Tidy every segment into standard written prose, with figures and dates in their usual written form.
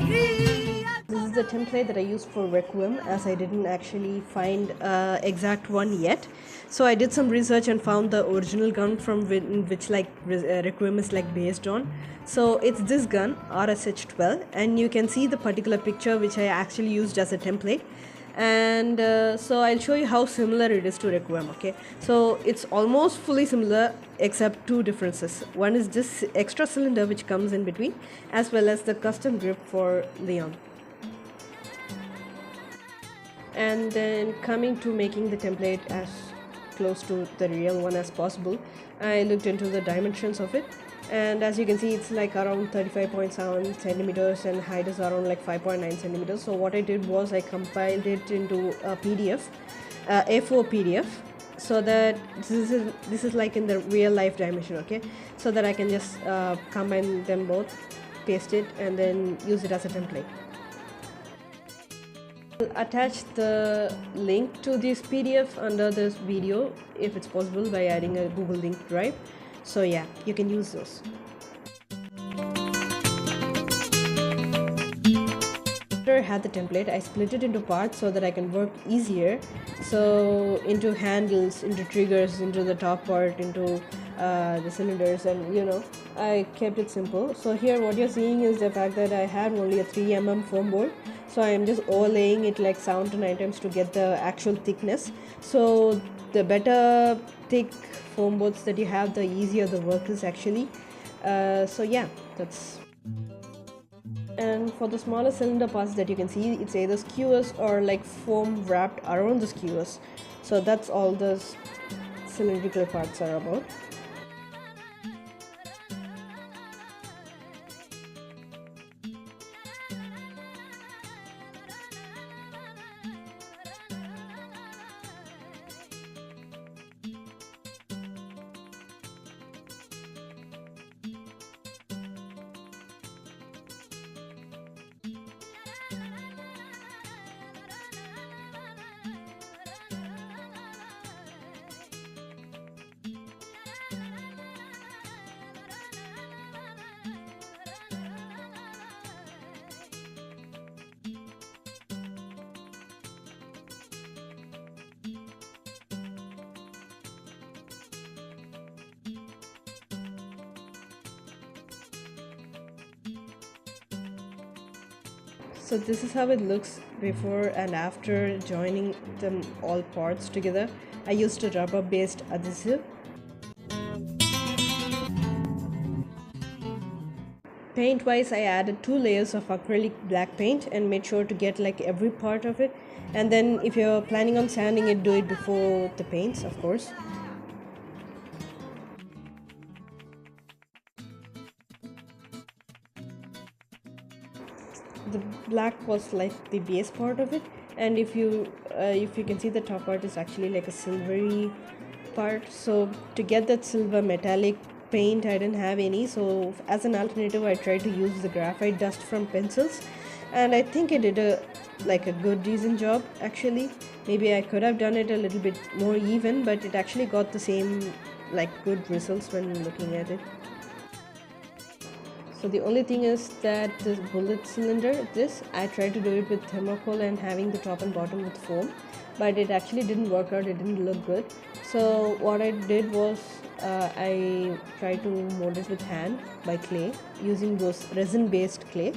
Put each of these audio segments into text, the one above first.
This is the template that I used for Requiem, as I didn't actually find exact one yet. So I did some research and found the original gun from which Requiem is like based on. So it's this gun, RSH-12, and you can see the particular picture which I actually used as a template. And so I'll show you how similar it is to Requiem. Okay, so it's almost fully similar except two differences. One is this extra cylinder which comes in between, as well as the custom grip for Leon. And then coming to making the template as close to the real one as possible, I looked into the dimensions of it, and as you can see it's like around 35.7 centimeters and height is around like 5.9 centimeters. So what I did was I compiled it into a PDF, A4 PDF, so that this is like in the real life dimension. Okay, so that I can just combine them both, paste it, and then use it as a template. I'll attach the link to this PDF under this video if it's possible by adding a Google link drive. So yeah, you can use those. After I had the template, I split it into parts so that I can work easier. So into handles, into triggers, into the top part, into the cylinders, and I kept it simple. So here what you're seeing is the fact that I had only a 3mm foam board. So I am just overlaying it like 7 to 9 times to get the actual thickness. So the better thick foam boards that you have, the easier the work is actually. So yeah, that's. And for the smaller cylinder parts that you can see, it's either skewers or like foam wrapped around the skewers. So that's all the cylindrical parts are about. So this is how it looks before and after joining them all parts together. I used a rubber based adhesive. Paint wise, I added 2 layers of acrylic black paint and made sure to get like every part of it. And then if you're planning on sanding it, do it before the paints, of course. The black was like the base part of it, and if you can see, the top part is actually like a silvery part. So to get that silver metallic paint, I didn't have any, so as an alternative I tried to use the graphite dust from pencils, and I think it did a good decent job actually. Maybe I could have done it a little bit more even, but it actually got the same like good results when looking at it. So the only thing is that this bullet cylinder, I tried to do it with thermocol and having the top and bottom with foam, but it actually didn't work out, it didn't look good. So what I did was I tried to mold it with hand by clay, using those resin based clay,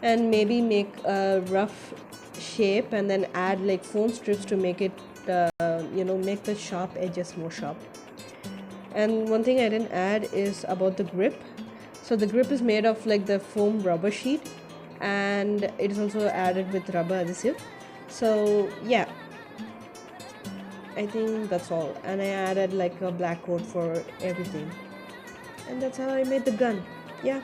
and maybe make a rough shape and then add like foam strips to make it make the sharp edges more sharp. And one thing I didn't add is about the grip. So the grip is made of like the foam rubber sheet, and it is also added with rubber adhesive. So yeah, I think that's all. And I added like a black coat for everything, and that's how I made the gun. Yeah.